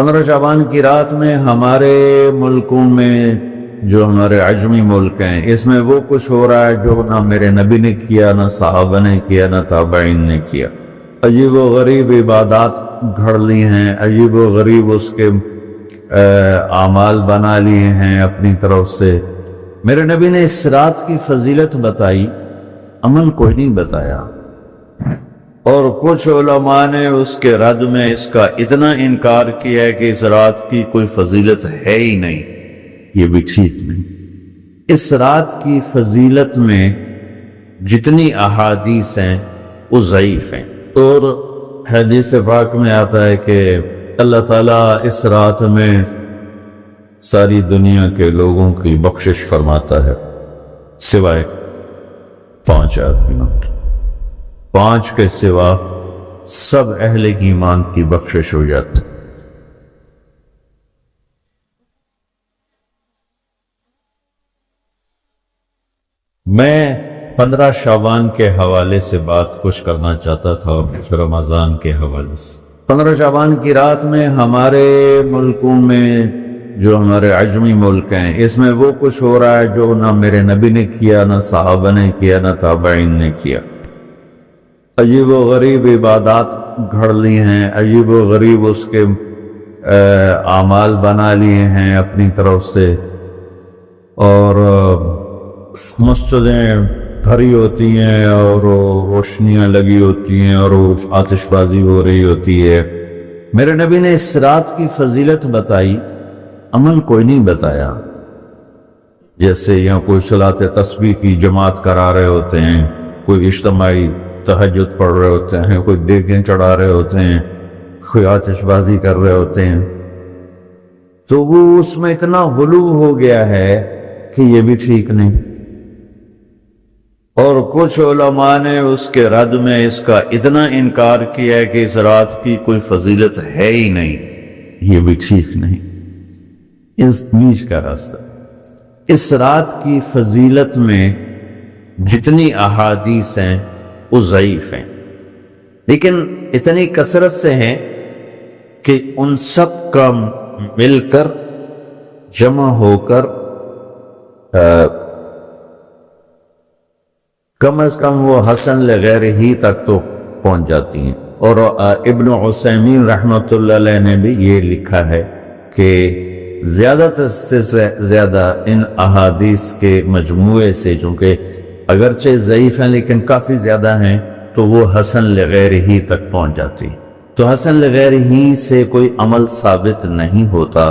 15 شعبان کی رات میں ہمارے ملکوں میں جو ہمارے عجمی ملک ہیں اس میں وہ کچھ ہو رہا ہے جو نہ میرے نبی نے کیا، نہ صحابہ نے کیا، نہ تابعین نے کیا۔ عجیب و غریب عبادات گھڑ لی ہیں، عجیب و غریب اس کے اعمال بنا لیے ہیں اپنی طرف سے۔ میرے نبی نے اس رات کی فضیلت بتائی، عمل کوئی نہیں بتایا، اور کچھ علماء نے اس کے رد میں اس کا اتنا انکار کیا ہے کہ اس رات کی کوئی فضیلت ہے ہی نہیں۔ یہ بھی ٹھیک نہیں۔ اس رات کی فضیلت میں جتنی احادیث ہیں وہ ضعیف ہیں، اور حدیث پاک میں آتا ہے کہ اللہ تعالیٰ اس رات میں ساری دنیا کے لوگوں کی بخشش فرماتا ہے سوائے 5 آدمیوں، 5 کے سوا سب اہل ایمان کی بخشش ہو جاتی۔ میں 15 شعبان کے حوالے سے بات کچھ کرنا چاہتا تھا، اور رمضان کے حوالے سے۔ 15 شعبان کی رات میں ہمارے ملکوں میں جو ہمارے عجمی ملک ہیں اس میں وہ کچھ ہو رہا ہے جو نہ میرے نبی نے کیا، نہ صحابہ نے کیا، نہ تابعین نے کیا۔ عجیب و غریب عبادات گھڑ لی ہیں، عجیب و غریب اس کے اعمال بنا لیے ہیں اپنی طرف سے، اور مسجدیں بھری ہوتی ہیں اور روشنیاں لگی ہوتی ہیں اور آتش بازی ہو رہی ہوتی ہے۔ میرے نبی نے اس رات کی فضیلت بتائی، عمل کوئی نہیں بتایا۔ جیسے یہاں کوئی صلاۃ تسبیح کی جماعت کرا رہے ہوتے ہیں، کوئی اجتماعی تہجد پڑھ رہے ہوتے ہیں، کوئی دیگیں چڑھا رہے ہوتے ہیں، کوئی آتش بازی کر رہے ہوتے ہیں، تو وہ اس میں اتنا غلو ہو گیا ہے کہ یہ بھی ٹھیک نہیں۔ اور کچھ علماء نے اس کے رد میں اس کا اتنا انکار کیا ہے کہ اس رات کی کوئی فضیلت ہے ہی نہیں۔ یہ بھی ٹھیک نہیں۔ اس بیچ کا راستہ، اس رات کی فضیلت میں جتنی احادیث ہیں وہ ضعیف ہیں، لیکن اتنی کثرت سے ہیں کہ ان سب کا مل کر جمع ہو کر کم از کم وہ حسن لغیر ہی تک تو پہنچ جاتی ہیں۔ اور ابن عثیمین رحمۃ اللہ علیہ نے بھی یہ لکھا ہے کہ زیادہ سے زیادہ ان احادیث کے مجموعے سے، چونکہ اگرچہ ضعیف ہیں لیکن کافی زیادہ ہیں، تو وہ حسن لغیر ہی تک پہنچ جاتی۔ تو حسن لغیر ہی سے کوئی عمل ثابت نہیں ہوتا،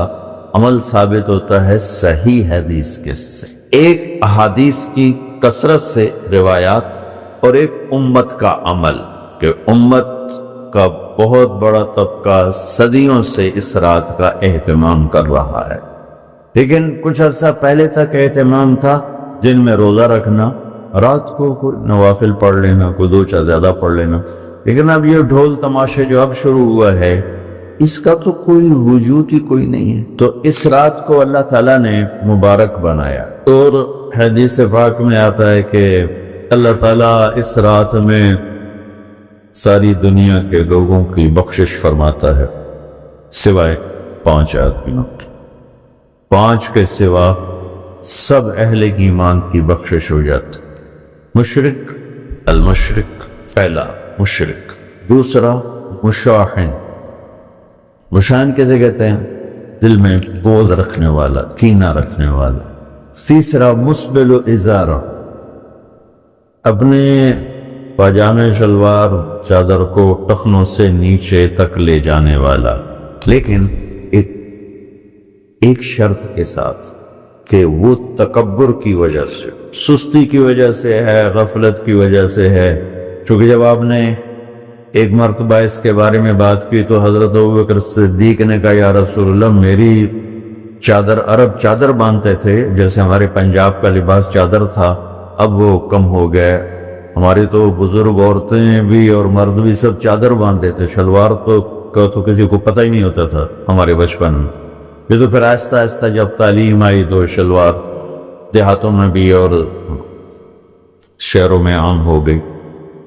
عمل ثابت ہوتا ہے صحیح حدیث کے سے۔ ایک احادیث کی کثرت سے روایات، اور ایک امت کا عمل، کہ امت کا بہت بڑا طبقہ صدیوں سے اس رات کا اہتمام کر رہا ہے، لیکن کچھ عرصہ پہلے تک اہتمام تھا دن میں روزہ رکھنا، رات کو کوئی نوافل پڑھ لینا، کوئی 2 چیز زیادہ پڑھ لینا، لیکن اب یہ ڈھول تماشے جو اب شروع ہوا ہے اس کا تو کوئی وجود ہی کوئی نہیں ہے۔ تو اس رات کو اللہ تعالیٰ نے مبارک بنایا، اور حدیث پاک میں آتا ہے کہ اللہ تعالیٰ اس رات میں ساری دنیا کے لوگوں کی بخشش فرماتا ہے سوائے 5 آدمیوں، 5 کے سوا سب اہل ایمان کی بخشش ہو جاتی۔ مشرک، المشرک پہلا مشرک، دوسرا مشاحن، مشاحن کیسے کہتے ہیں؟ دل میں بغض رکھنے والا، کینہ رکھنے والا۔ تیسرا مسبل ازارہ، اپنے پاجامے شلوار چادر کو ٹخنوں سے نیچے تک لے جانے والا، لیکن ایک شرط کے ساتھ کہ وہ تکبر کی وجہ سے، سستی کی وجہ سے ہے، غفلت کی وجہ سے ہے۔ چونکہ جب آپ نے ایک مرتبہ اس کے بارے میں بات کی تو حضرت ابوبکر صدیق نے کہا یا رسول اللہ، میری چادر، عرب چادر باندھتے تھے جیسے ہمارے پنجاب کا لباس چادر تھا، اب وہ کم ہو گئے، ہماری تو بزرگ عورتیں بھی اور مرد بھی سب چادر باندھتے تھے، شلوار تو کسی کو پتہ ہی نہیں ہوتا تھا ہمارے بچپن میں۔ یہ تو پھر آہستہ آہستہ جب تعلیم آئی تو شلوار دیہاتوں میں بھی اور شہروں میں عام ہو گئی۔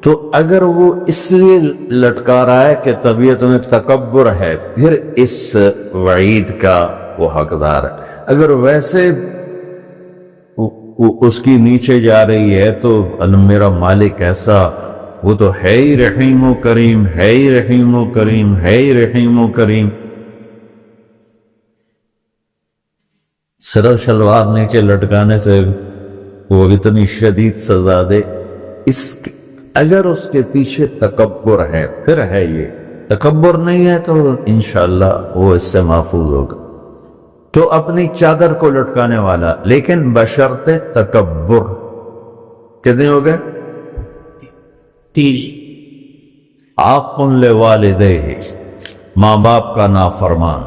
تو اگر وہ اس لیے لٹکا رہا ہے کہ طبیعت میں تکبر ہے، پھر اس وعید کا وہ حقدار ہے۔ اگر ویسے اس کی نیچے جا رہی ہے تو میرا مالک ایسا، وہ تو ہے ہی رحیم و کریم، ہے ہی رحیم و کریم، ہے ہی رحیم و کریم، صرف شلوار نیچے لٹکانے سے وہ اتنی شدید سزا دے۔ اگر اس کے پیچھے تکبر ہے، پھر ہے، یہ تکبر نہیں ہے تو انشاءاللہ وہ اس سے محفوظ ہوگا۔ تو اپنی چادر کو لٹکانے والا، لیکن بشرط تکبر۔ کتنے ہو گئے؟ 3۔ عاق لوالدیہ، ماں باپ کا نافرمان۔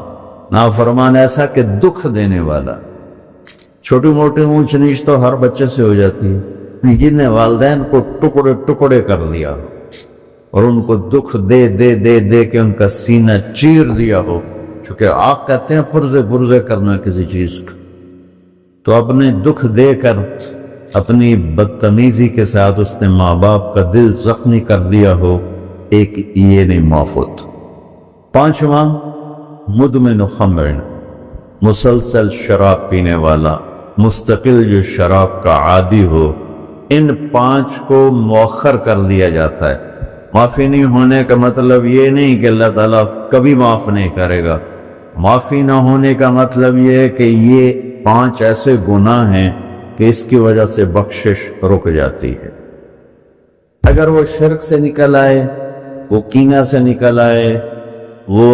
نافرمان ایسا کہ دکھ دینے والا۔ چھوٹی موٹی اونچ نیچ تو ہر بچے سے ہو جاتی ہے، جن نے والدین کو ٹکڑے ٹکڑے کر دیا ہو اور ان کو دکھ دے دے دے دے کے ان کا سینہ چیر دیا ہو، چونکہ عاق کہتے ہیں پرزے پرزے کرنا کسی چیز کا، تو اپنے دکھ دے کر اپنی بدتمیزی کے ساتھ اس نے ماں باپ کا دل زخمی کر دیا ہو، ایک یہ نہیں معفوت۔ 5واں مدمن خمر، مسلسل شراب پینے والا، مستقل جو شراب کا عادی ہو۔ ان 5 کو مؤخر کر دیا جاتا ہے۔ معافی نہیں ہونے کا مطلب یہ نہیں کہ اللہ تعالیٰ کبھی معاف نہیں کرے گا۔ معافی نہ ہونے کا مطلب یہ ہے کہ یہ 5 ایسے گناہ ہیں کہ اس کی وجہ سے بخشش رک جاتی ہے۔ اگر وہ شرک سے نکل آئے، وہ کینہ سے نکل آئے، وہ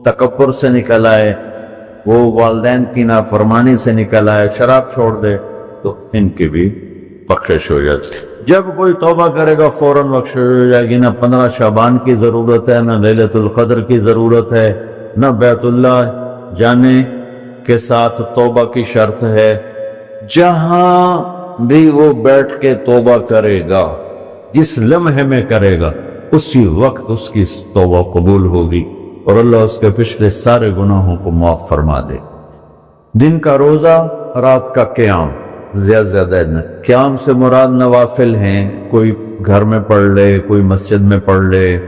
تکبر سے نکل آئے، وہ والدین کی نافرمانی سے نکل آئے، شراب چھوڑ دے، تو ان کی بھی بخشش ہو جاتی ہے۔ جب کوئی توبہ کرے گا فوراً بخشش ہو جائے گی۔ نہ 15 شعبان کی ضرورت ہے، نہ لیلۃ القدر کی ضرورت ہے، نہ بیت اللہ جانے کے ساتھ توبہ کی شرط ہے۔ جہاں بھی وہ بیٹھ کے توبہ کرے گا، جس لمحے میں کرے گا، اسی وقت اس کی توبہ قبول ہوگی اور اللہ اس کے پچھلے سارے گناہوں کو معاف فرما دے۔ دن کا روزہ، رات کا قیام، زیادہ قیام سے مراد نوافل ہیں، کوئی گھر میں پڑھ لے، کوئی مسجد میں پڑھ لے۔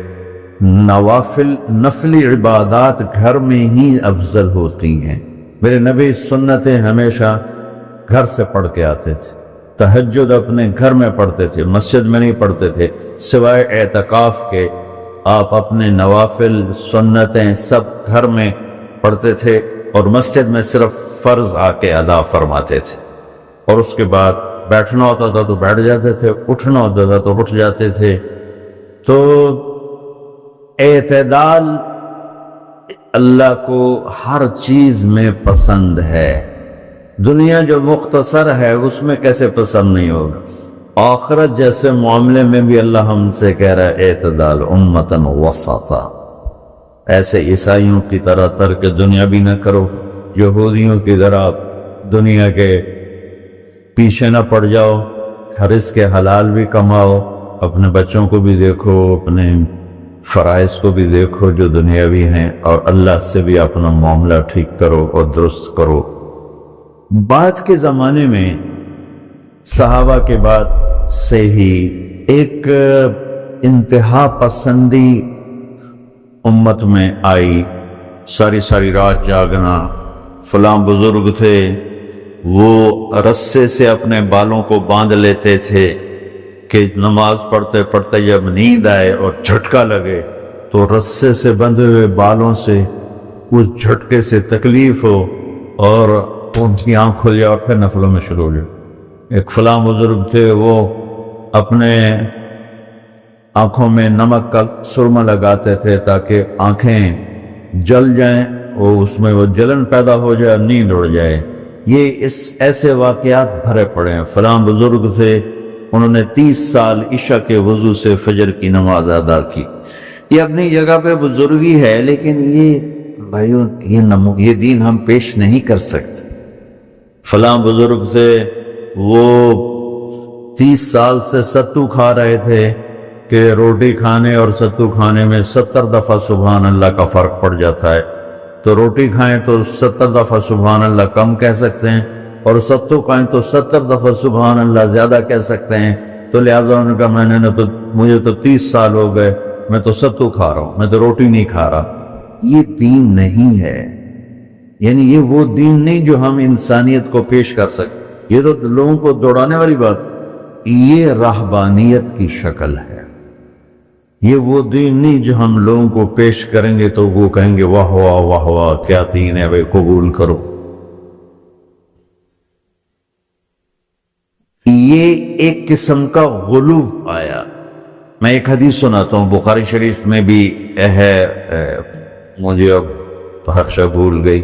نوافل، نفلی عبادات گھر میں ہی افضل ہوتی ہیں۔ میرے نبی سنتیں ہمیشہ گھر سے پڑھ کے آتے تھے۔ تہجد اپنے گھر میں پڑھتے تھے، مسجد میں نہیں پڑھتے تھے، سوائے اعتکاف کے۔ آپ اپنے نوافل، سنتیں سب گھر میں پڑھتے تھے اور مسجد میں صرف فرض آ کے ادا فرماتے تھے، اور اس کے بعد بیٹھنا ہوتا تھا تو بیٹھ جاتے تھے، اٹھنا ہوتا تھا تو اٹھ جاتے تھے۔ تو اعتدال اللہ کو ہر چیز میں پسند ہے۔ دنیا جو مختصر ہے اس میں کیسے پسند نہیں ہوگا؟ آخرت جیسے معاملے میں بھی اللہ ہم سے کہہ رہا ہے اعتدال، امتن وسطا۔ ایسے عیسائیوں کی طرح ترک دنیا بھی نہ کرو، یہودیوں کی طرح دنیا کے پیچھے نہ پڑ جاؤ، رزق حلال بھی کماؤ، اپنے بچوں کو بھی دیکھو، اپنے فرائض کو بھی دیکھو جو دنیاوی ہیں، اور اللہ سے بھی اپنا معاملہ ٹھیک کرو اور درست کرو۔ بعد کے زمانے میں صحابہ کے بعد سے ہی ایک انتہا پسندی امت میں آئی، ساری رات جاگنا۔ فلاں بزرگ تھے، وہ رسے سے اپنے بالوں کو باندھ لیتے تھے کہ نماز پڑھتے پڑھتے جب نیند آئے اور جھٹکا لگے تو رسے سے بندھے ہوئے بالوں سے اس جھٹکے سے تکلیف ہو اور ان کی آنکھ کھل جائے اور پھر نفلوں میں شروع ہو جائے۔ ایک فلاں بزرگ تھے، وہ اپنے آنکھوں میں نمک کا سرما لگاتے تھے تاکہ آنکھیں جل جائیں، اور اس میں وہ جلن پیدا ہو جائے، نیند اڑ جائے۔ یہ ایسے واقعات بھرے پڑے ہیں۔ فلاں بزرگ تھے، انہوں نے 30 سال عشاء کے وضو سے فجر کی نماز ادا کی۔ یہ اپنی جگہ پہ بزرگی ہے، لیکن یہ بھائیوں یہ دین ہم پیش نہیں کر سکتے۔ فلاں بزرگ تھے، وہ 30 سال سے ستو کھا رہے تھے کہ روٹی کھانے اور ستو کھانے میں 70 دفعہ سبحان اللہ کا فرق پڑ جاتا ہے۔ تو روٹی کھائیں تو 70 دفعہ سبحان اللہ کم کہہ سکتے ہیں، اور ستو کھائیں تو 70 دفعہ سبحان اللہ زیادہ کہہ سکتے ہیں۔ تو لہٰذا انہوں نے کہا میں نے تو مجھے تو 30 سال ہو گئے، میں تو ستو کھا رہا ہوں، میں تو روٹی نہیں کھا رہا۔ یہ دین نہیں ہے، یعنی یہ وہ دین نہیں جو ہم انسانیت کو پیش کر سکیں، یہ تو لوگوں کو دوڑانے والی بات، یہ رہبانیت کی شکل ہے۔ یہ وہ دین نہیں جو ہم لوگوں کو پیش کریں گے تو وہ کہیں گے واہ واہ واہ واہ کیا دین ہے بھائی، قبول کرو۔ یہ ایک قسم کا غلو آیا۔ میں ایک حدیث سناتا ہوں، بخاری شریف میں بھی ہے، مجھے اب بھاشا بھول گئی،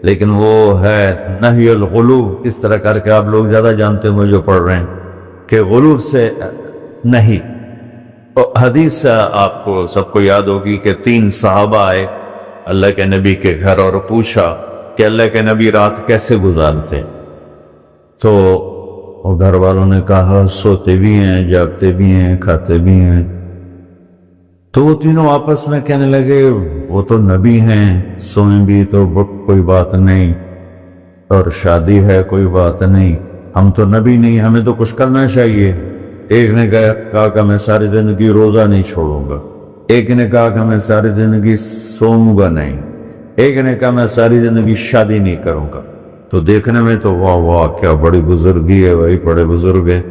لیکن وہ ہے نہی الغلو، اس طرح کر کے آپ لوگ زیادہ جانتے ہوں جو پڑھ رہے ہیں کہ غلو سے نہیں۔ حدیث آپ کو سب کو یاد ہوگی کہ 3 صحابہ آئے اللہ کے نبی کے گھر اور پوچھا کہ اللہ کے نبی رات کیسے گزارتے، تو گھر والوں نے کہا سوتے بھی ہیں، جاگتے بھی ہیں، کھاتے بھی ہیں۔ تو وہ تینوں آپس میں کہنے لگے وہ تو نبی ہیں، سوئیں بھی تو کوئی بات نہیں، اور شادی ہے کوئی بات نہیں، ہم تو نبی نہیں، ہمیں تو کچھ کرنا چاہیے۔ ایک نے کہا کہ میں ساری زندگی روزہ نہیں چھوڑوں گا، ایک نے کہا کہ میں ساری زندگی سوؤں گا نہیں، ایک نے کہا میں ساری زندگی شادی نہیں کروں گا۔ تو دیکھنے میں تو واہ واہ کیا بڑی بزرگی ہے بھائی، بڑے بزرگ ہیں۔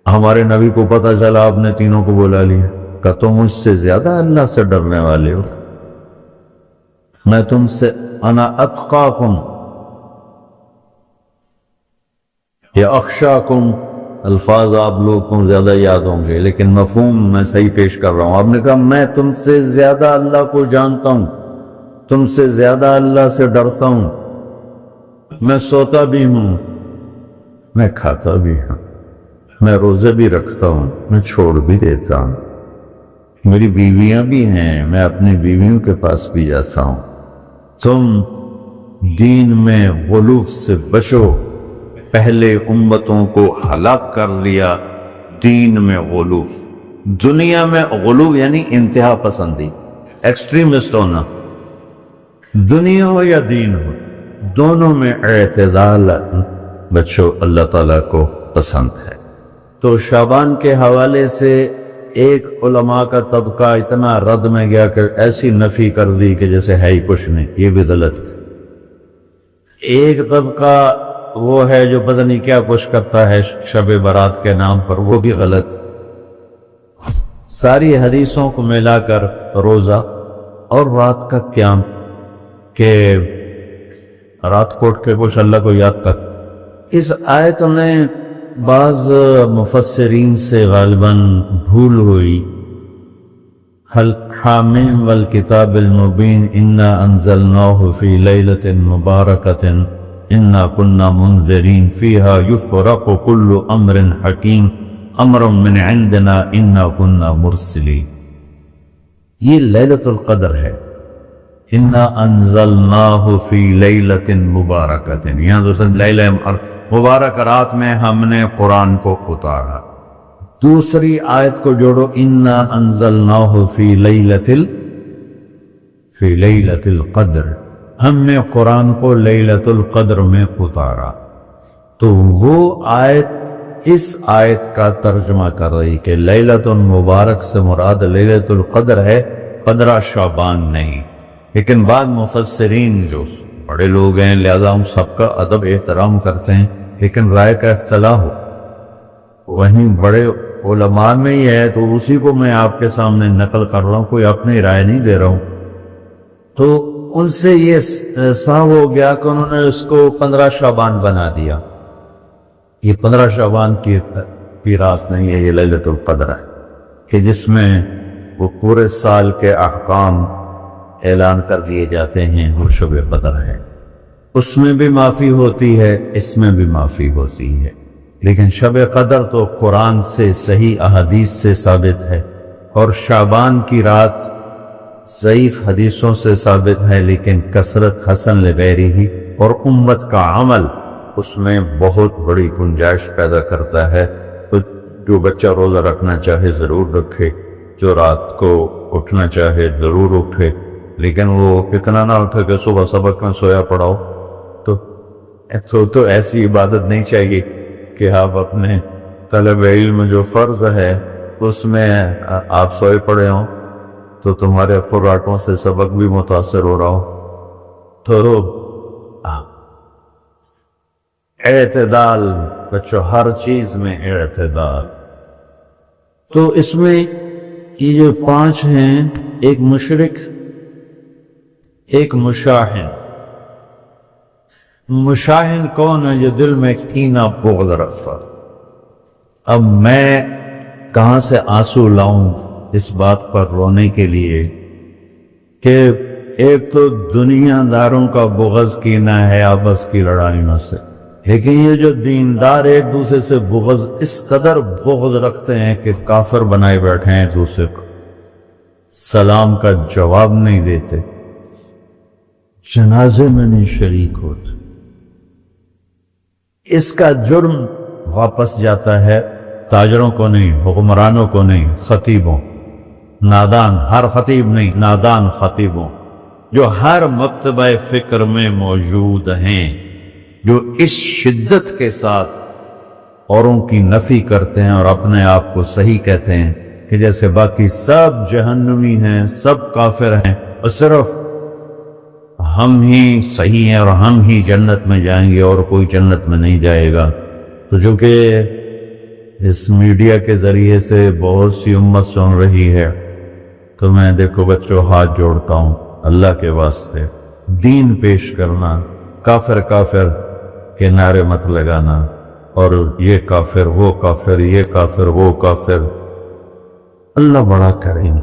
ہمارے نبی کو پتہ چلا، آپ نے تینوں کو بلا لیا، کہ تم مجھ سے زیادہ اللہ سے ڈرنے والے ہو، میں تم سے انا اتقاکم یا اخشاکم، الفاظ آپ لوگ کو زیادہ یاد ہوں گے لیکن مفہوم میں صحیح پیش کر رہا ہوں۔ آپ نے کہا میں تم سے زیادہ اللہ کو جانتا ہوں، تم سے زیادہ اللہ سے ڈرتا ہوں، میں سوتا بھی ہوں، میں کھاتا بھی ہوں، میں روزے بھی رکھتا ہوں، میں چھوڑ بھی دیتا ہوں، میری بیویاں بھی ہیں، میں اپنی بیویوں کے پاس بھی جاتا ہوں۔ تم دین میں غلو سے بچو، پہلے امتوں کو ہلاک کر لیا دین میں غلو۔ دنیا میں غلو یعنی انتہا پسندی، ایکسٹریمسٹ ہونا، دنیا ہو یا دین ہو، دونوں میں اعتدال بچو، اللہ تعالیٰ کو پسند ہے۔ تو شعبان کے حوالے سے ایک علماء کا طبقہ اتنا رد میں گیا کہ ایسی نفی کر دی کہ جیسے ہے ہی کچھ نہیں، یہ بھی غلط۔ ایک طبقہ وہ ہے جو پتہ نہیں کیا کچھ کرتا ہے شب برات کے نام پر، وہ بھی غلط۔ ساری حدیثوں کو ملا کر روزہ اور رات کا قیام، کہ رات کو اٹھ کے کچھ اللہ کو یاد کر۔ اس آیت میں بعض مفسرین سے غالباً بھول ہوئی، حامیم والکتاب المبین انا انزلناہ فی لیلۃ مبارکۃ انا کنا منذرین فیہا یفرق کل امر حکیم امر من عندنا انا کنا مرسلین۔ یہ لیلۃ القدر ہے، انا انزلناہ فی لیلۃ مبارکۃ، یہاں دوسرا لیلہ مبارک رات میں ہم نے قرآن کو اتارا۔ دوسری آیت کو جوڑو، انا انزلناہ فی لیلۃ القدر، ہم نے قرآن کو لیلۃ القدر میں اتارا۔ تو وہ آیت اس آیت کا ترجمہ کر رہی کہ لیلۃ المبارک سے مراد لیلۃ القدر ہے، 15 شعبان نہیں۔ لیکن بعض مفسرین جو بڑے لوگ ہیں، لہذا ہم سب کا ادب احترام کرتے ہیں، لیکن رائے کا اختلاف ہو وہیں بڑے علماء میں ہی ہے، تو اسی کو میں آپ کے سامنے نقل کر رہا ہوں، کوئی اپنی رائے نہیں دے رہا ہوں۔ تو ان سے یہ صاف ہو گیا کہ انہوں نے اس کو 15 شعبان بنا دیا۔ یہ 15 شعبان کی رات نہیں ہے، یہ لیلۃ القدر ہے، کہ جس میں وہ پورے سال کے احکام اعلان کر دیے جاتے ہیں، وہ شب قدر ہے۔ اس میں بھی معافی ہوتی ہے، اس میں بھی معافی ہوتی ہے، لیکن شب قدر تو قرآن سے صحیح احادیث سے ثابت ہے، اور شعبان کی رات ضعیف حدیثوں سے ثابت ہے، لیکن کثرت حسن لغیری ہی اور امت کا عمل اس میں بہت بڑی گنجائش پیدا کرتا ہے۔ تو جو بچہ روزہ رکھنا چاہے ضرور رکھے، جو رات کو اٹھنا چاہے ضرور اٹھے، لیکن وہ کتنا نہ اٹھے کہ صبح سبق میں سویا پڑا ہو۔ تو ایسی عبادت نہیں چاہیے کہ آپ اپنے طلب علم جو فرض ہے اس میں آپ سوئے پڑے ہوں تو تمہارے خوراکوں سے سبق بھی متاثر ہو رہا ہو، تو اعتدال بچوں، ہر چیز میں اعتدال۔ تو اس میں یہ جو 5 ہیں، ایک مشرک، ایک مشاہن۔ مشاہن کون ہے؟ جو دل میں کینہ بغض رکھتا۔ اب میں کہاں سے آنسو لاؤں اس بات پر رونے کے لیے کہ ایک تو دنیا داروں کا بغض کینہ ہے آپس کی لڑائیوں سے، لیکن یہ جو دیندار ایک دوسرے سے بغض، اس قدر بغض رکھتے ہیں کہ کافر بنائے بیٹھے ہیں، دوسرے کو سلام کا جواب نہیں دیتے، جنازے میں نہیں شریک ہوتے۔ اس کا جرم واپس جاتا ہے تاجروں کو نہیں، حکمرانوں کو نہیں، خطیبوں، نادان، ہر خطیب نہیں، نادان خطیبوں جو ہر مکتبہ فکر میں موجود ہیں، جو اس شدت کے ساتھ اوروں کی نفی کرتے ہیں اور اپنے آپ کو صحیح کہتے ہیں کہ جیسے باقی سب جہنمی ہیں، سب کافر ہیں، اور صرف ہم ہی صحیح ہیں اور ہم ہی جنت میں جائیں گے اور کوئی جنت میں نہیں جائے گا۔ تو چونکہ اس میڈیا کے ذریعے سے بہت سی امت سن رہی ہے، تو میں دیکھو بچوں ہاتھ جوڑتا ہوں اللہ کے واسطے، دین پیش کرنا، کافر کافر کے نعرے مت لگانا، اور یہ کافر وہ کافر، یہ کافر وہ کافر۔ اللہ بڑا کریم۔